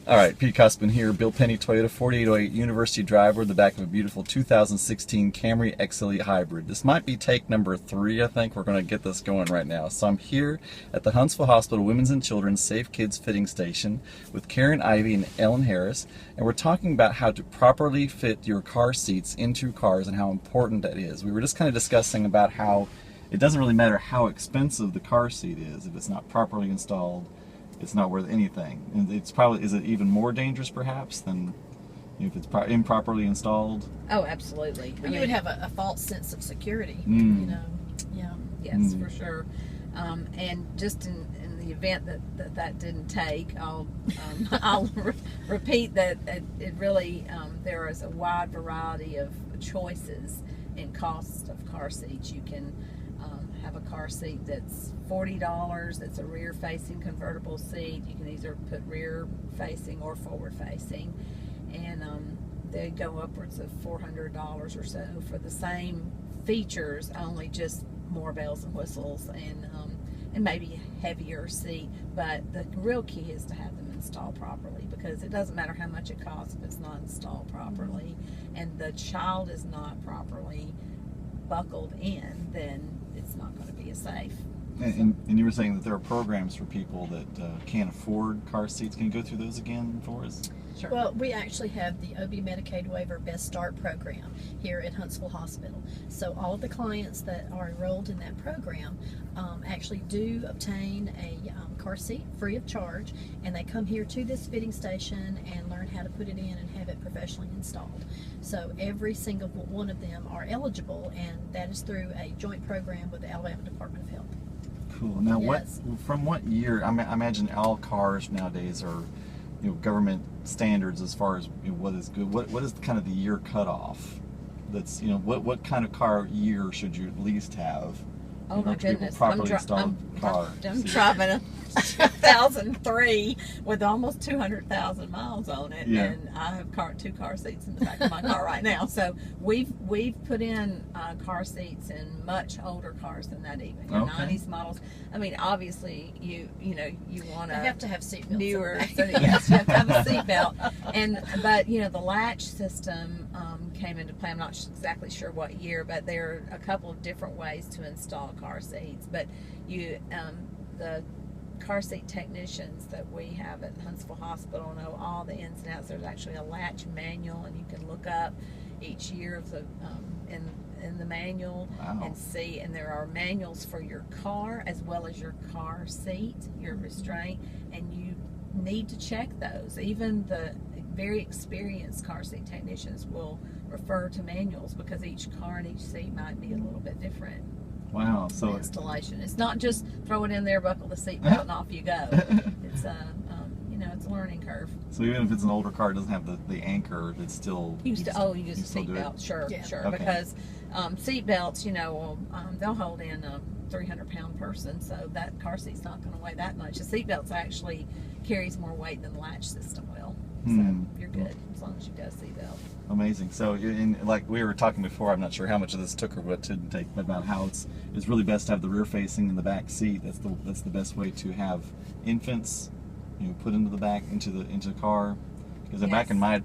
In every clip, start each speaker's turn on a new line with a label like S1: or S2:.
S1: All right, Pete Cuspin here, Bill Penny Toyota, 4808 University Drive. We're in the back of a beautiful 2016 Camry X Elite Hybrid. This might be take number 3, I think. We're going to get this going right now. So I'm here at the Huntsville Hospital Women's and Children's Safe Kids Fitting Station with Karen Ivy and Ellen Harris, and we're talking about how to properly fit your car seats into cars and how important that is. We were just kind of discussing about how it doesn't really matter how expensive the car seat is if it's not properly installed. It's not worth anything, and it's probably, is it even more dangerous perhaps than if it's improperly installed?
S2: Oh, absolutely.
S3: Well, you would have a false sense of security, you know. Yeah.
S2: Yes, for sure. And just in the event that didn't take, I'll repeat that it really there is a wide variety of choices in cost of car seats. You can have a car seat that's $40, that's a rear-facing convertible seat. You can either put rear-facing or forward-facing, and they go upwards of $400 or so for the same features, only just more bells and whistles and maybe a heavier seat. But the real key is to have them installed properly, because it doesn't matter how much it costs if it's not installed properly, and the child is not properly buckled in, then it's not going to be as safe.
S1: And you were saying that there are programs for people that can't afford car seats. Can you go through those again for us?
S2: Sure.
S3: Well, we actually have the OB Medicaid Waiver Best Start program here at Huntsville Hospital. So all of the clients that are enrolled in that program actually do obtain a car seat free of charge, and they come here to this fitting station and learn how to put it in and have it professionally installed. So every single one of them are eligible, and that is through a joint program with the Alabama Department of Health.
S1: Cool. Now,
S3: Yes.
S1: from what year? I imagine all cars nowadays are, government standards as far as what is good. What is kind of the year cutoff? That's what kind of car year should you at least have?
S2: Oh my goodness!
S1: I'm
S2: driving a 2003 with almost 200,000 miles on it, and I have two car seats in the back of my car right now. So we've put in car seats in much older cars than that, even your 90s models. I mean, obviously you want to
S3: have seatbelts.
S2: Newer, so yes, you have to have a seatbelt. But the latch system came into play. I'm not exactly sure what year, but there are a couple of different ways to install car seats. But the car seat technicians that we have at Huntsville Hospital know all the ins and outs. There's actually a latch manual, and you can look up each year of the in the manual and see. And there are manuals for your car as well as your car seat, your restraint, and you need to check those. Even the very experienced car seat technicians will refer to manuals, because each car and each seat might be a little bit different.
S1: Wow! So
S2: installation. It's not just throw it in there, buckle the seatbelt, and off you go. It's it's a learning curve.
S1: So even if it's an older car, it doesn't have the anchor. It's still
S2: you use a seatbelt. Sure, sure. Okay. Because seatbelts, they'll hold in a 300-pound person, so that car seat's not going to weigh that much. The seatbelts actually carries more weight than the latch system will. So you're good as long as you got a seatbelt.
S1: Amazing. So, like we were talking before, I'm not sure how much of this took or what didn't take, but about how it's really best to have the rear facing in the back seat. That's the best way to have infants, put into the car. Because back in my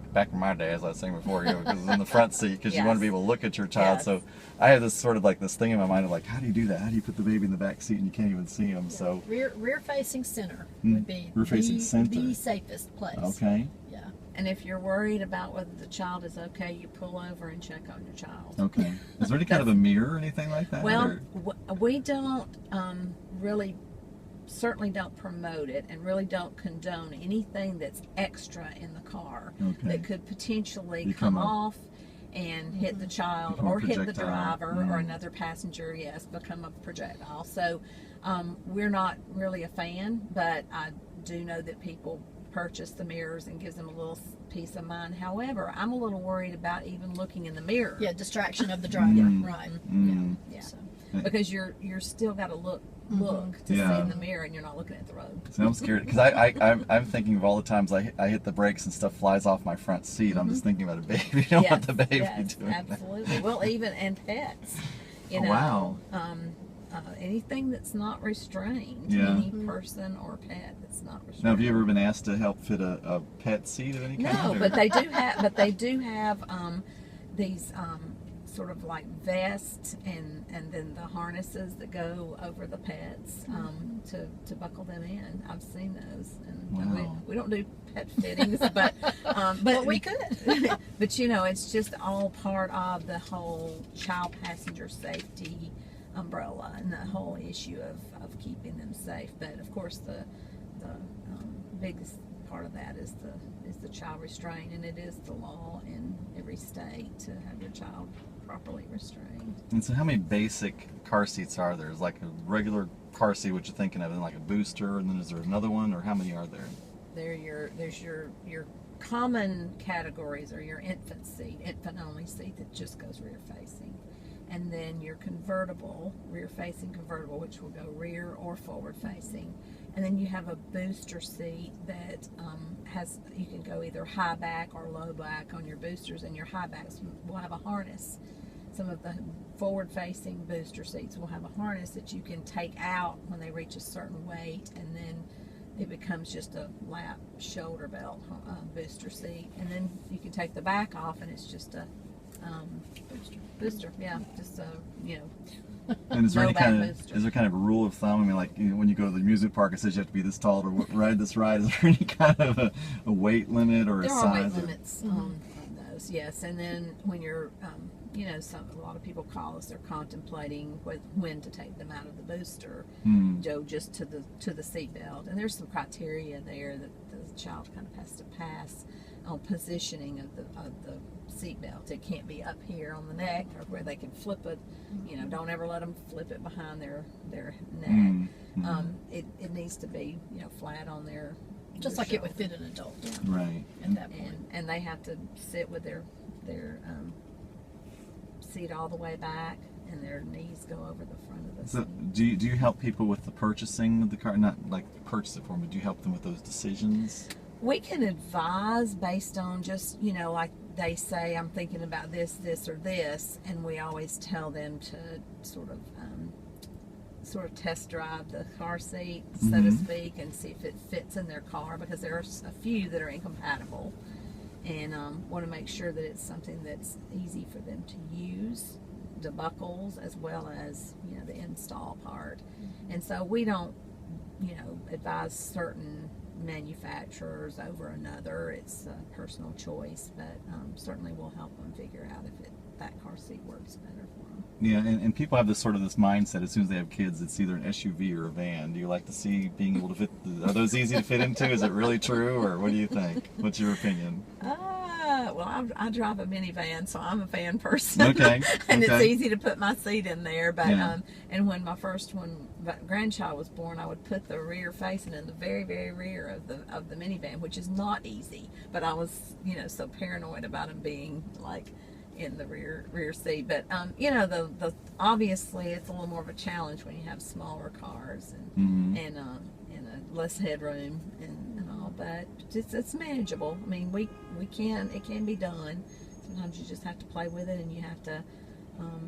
S1: day, as I was saying before, because it's in the front seat, because you want to be able to look at your child.
S2: Yes.
S1: So I had this sort of like this thing in my mind of like, how do you do that? How do you put the baby in the back seat and you can't even see them? So
S3: rear facing center would be the safest place.
S1: Okay.
S3: Yeah.
S2: And if you're worried about whether the child is okay, you pull over and check on your child.
S1: Okay. Is there any kind of a mirror or anything like that?
S2: Well, we don't certainly don't promote it, and really don't condone anything that's extra in the car that could potentially come off and hit the child or hit the driver or another passenger. Become a projectile. So we're not really a fan, but I do know that people purchase the mirrors and gives them a little peace of mind. However, I'm a little worried about even looking in the mirror.
S3: Yeah, distraction of the driver. Right.
S2: Yeah. So, because you're still got to look to see in the mirror, and you're not looking at the road.
S1: So I'm scared, because I'm thinking of all the times I hit the brakes and stuff flies off my front seat. I'm just thinking about a baby. You don't want the baby doing
S2: absolutely. Well, even and pets. anything that's not restrained,
S1: Yeah.
S2: any person or pet that's not restrained.
S1: Now, have you ever been asked to help fit a pet seat of any kind?
S2: No,
S1: or-
S2: but they do have. But they do have these sort of like vests and then the harnesses that go over the pets to buckle them in. I've seen those, and
S1: Wow.
S2: we don't do pet fittings, but
S3: But we could.
S2: but you know, it's just all part of the whole child passenger safety umbrella and the whole issue of keeping them safe. But of course, the biggest part of that is the child restraint, and it is the law in every state to have your child properly restrained.
S1: And so, how many basic car seats are there? Is like a regular car seat, what you're thinking of, and like a booster, and then is there another one, or how many are there?
S2: There's your common categories are your infant seat, infant only seat that just goes rear facing, and then your convertible, rear facing convertible, which will go rear or forward facing, and then you have a booster seat that you can go either high back or low back on your boosters, and your high backs will have a harness. Some of the forward facing booster seats will have a harness that you can take out when they reach a certain weight, and then it becomes just a lap shoulder belt booster seat, and then you can take the back off and it's just a booster, yeah, just a, you know.
S1: And is there
S2: No
S1: any
S2: back
S1: kind of
S2: booster.
S1: is there kind of a rule of thumb? I mean, like when you go to the amusement park, it says you have to be this tall to ride this ride. Is there any kind of a weight limit or a
S2: There are
S1: size?
S2: weight limits on those, yes. And then when you're, you know, a lot of people call us. They're contemplating when to take them out of the booster, Joe, just to the seat belt. And there's some criteria there that the child kind of has to pass on positioning of the seat belt. It can't be up here on the neck or where they can flip it. You know, don't ever let them flip it behind their neck. It needs to be, you know, flat on their
S3: Just like it would fit an adult
S1: Right.
S3: at that point.
S2: and they have to sit with their seat all the way back, and their knees go over the front of the
S1: So,
S2: seat.
S1: do you help people with the purchasing of the car? Not like purchase it for them, but do you help them with those decisions?
S2: We can advise based on just, you know, like they say, I'm thinking about this, or this, and we always tell them to sort of test drive the car seat, so to speak, and see if it fits in their car, because there are a few that are incompatible, and want to make sure that it's something that's easy for them to use, the buckles as well as, you know, the install part. And so we don't, you know, advise certain manufacturers over another. It's a personal choice, but certainly we'll help them figure out if that car seat works better for them.
S1: Yeah, and people have this mindset as soon as they have kids, it's either an SUV or a van. Do you like to see being able to fit? Are those easy to fit into? Is it really true, or what do you think? What's your opinion?
S2: Well, I drive a minivan, so I'm a van person.
S1: Okay.
S2: And it's
S1: okay.
S2: easy to put my seat in there. But
S1: Yeah.
S2: and when my first grandchild was born, I would put the rear facing in the very, very rear of the minivan, which is not easy. But I was, you know, so paranoid about him being like in the rear seat. But you know, the obviously it's a little more of a challenge when you have smaller cars and less headroom and all, but it's manageable. I mean, it can be done. Sometimes you just have to play with it, and you have to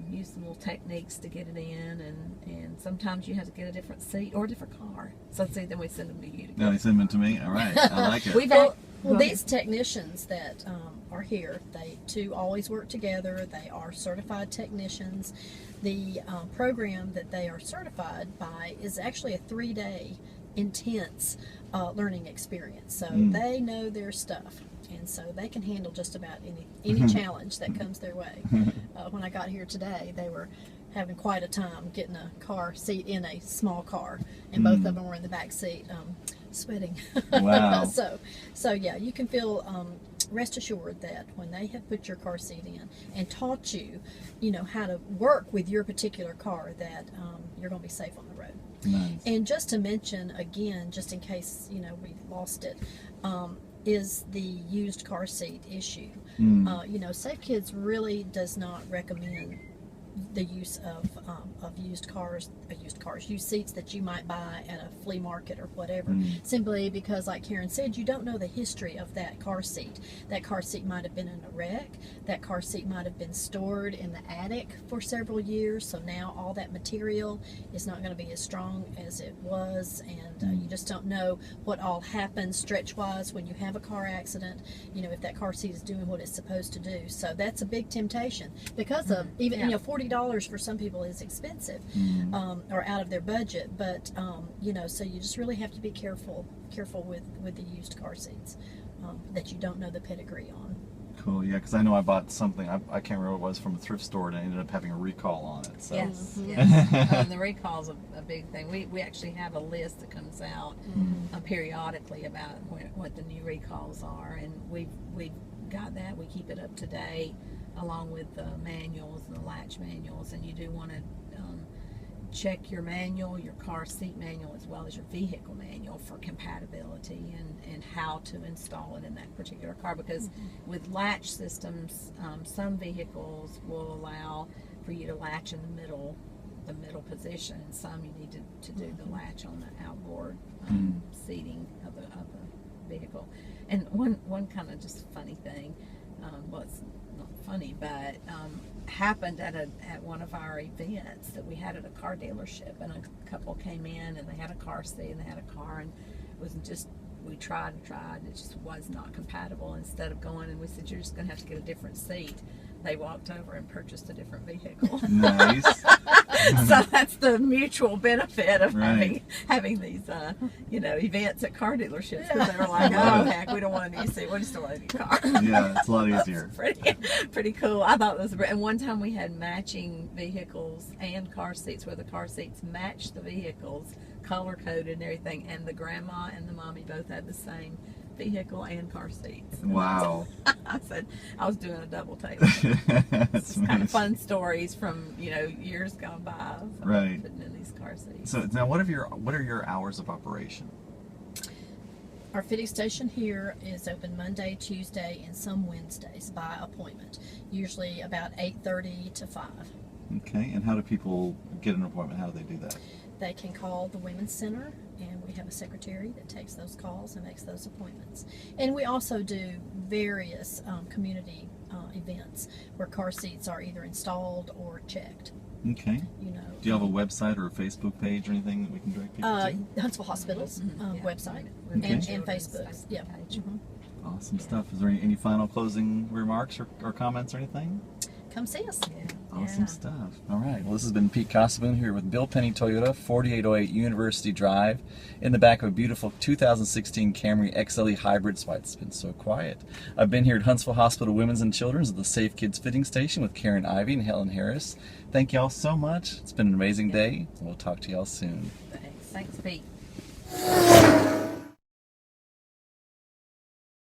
S2: use some little techniques to get it in, and sometimes you have to get a different seat or a different car. So see, then we send them to you.
S1: No, they send them to me. All right, I like it.
S2: We've
S3: Well,
S2: Go
S3: these technicians that are here, they too always work together. They are certified technicians. The program that they are certified by is actually a 3-day intense learning experience. So they know their stuff, and so they can handle just about any challenge that comes their way. When I got here today, they were having quite a time getting a car seat in a small car, and both of them were in the back seat sweating.
S1: Wow.
S3: So yeah, you can feel rest assured that when they have put your car seat in and taught you, you know, how to work with your particular car, that you're going to be safe on the road.
S1: Nice.
S3: And just to mention again, just in case, you know, we lost it, is the used car seat issue. You know, Safe Kids really does not recommend the use of used seats that you might buy at a flea market or whatever. Simply because, like Karen said, you don't know the history of that car seat. That car seat might have been in a wreck. That car seat might have been stored in the attic for several years. So now all that material is not going to be as strong as it was, and you just don't know what all happens stretch-wise when you have a car accident. You know, if that car seat is doing what it's supposed to do. So that's a big temptation because of even you know, $40 for some people is expensive, or out of their budget. But you know, so you just really have to be careful with the used car seats that you don't know the pedigree on.
S1: Cool, yeah, because I know I bought something, I can't remember what it was, from a thrift store, and I ended up having a recall on it. So.
S2: Yes, yes. The recall's a big thing. We actually have a list that comes out periodically about what the new recalls are, and we've got that. We keep it up to date along with the manuals and the latch manuals, and you do want to check your manual, your car seat manual, as well as your vehicle manual for compatibility and how to install it in that particular car, because with latch systems, some vehicles will allow for you to latch in the middle position, and some you need to do the latch on the outboard seating of the vehicle. And one kind of just funny thing, well, it's not funny, but happened at one of our events that we had at a car dealership, and a couple came in and they had a car seat and they had a car, and it was just, we tried and it just was not compatible. Instead of going, and we said, you're just going to have to get a different seat, they walked over and purchased a different vehicle.
S1: Nice.
S2: So that's the mutual benefit of having these you know, events at car dealerships, because they were like, oh heck, we don't want a new seat, we just don't want a new car.
S1: Yeah, it's a lot easier.
S2: Pretty cool. I thought it was and one time we had matching vehicles and car seats, where the car seats matched the vehicles, color coded and everything, and the grandma and the mommy both had the same vehicle and car seats.
S1: Wow.
S2: I said I was doing a double take.
S1: That's
S2: It's kind of
S1: nice.
S2: fun stories from, you know, years gone by.
S1: Right.
S2: Putting in these car seats.
S1: So now, what are your hours of operation?
S3: Our fitting station here is open Monday, Tuesday, and some Wednesdays by appointment. Usually about 8:30 to 5.
S1: Okay, and how do people get an appointment? How do they do that?
S3: They can call the Women's Center, and we have a secretary that takes those calls and makes those appointments. And we also do various community events where car seats are either installed or checked.
S1: Okay.
S3: You know.
S1: Do you have a website or a Facebook page or anything that we can direct people to?
S3: Huntsville Hospital's website
S1: Okay.
S3: and Facebook. Yeah.
S1: Awesome stuff. Is there any final closing remarks or comments or anything?
S3: Come see us.
S1: Awesome stuff. All right. Well, this has been Pete Cossaboon here with Bill Penny Toyota, 4808 University Drive, in the back of a beautiful 2016 Camry XLE Hybrid. That's why it's been so quiet. I've been here at Huntsville Hospital Women's and Children's at the Safe Kids Fitting Station with Karen Ivey and Helen Harris. Thank y'all so much. It's been an amazing day. We'll talk to y'all soon.
S2: Thanks, Pete.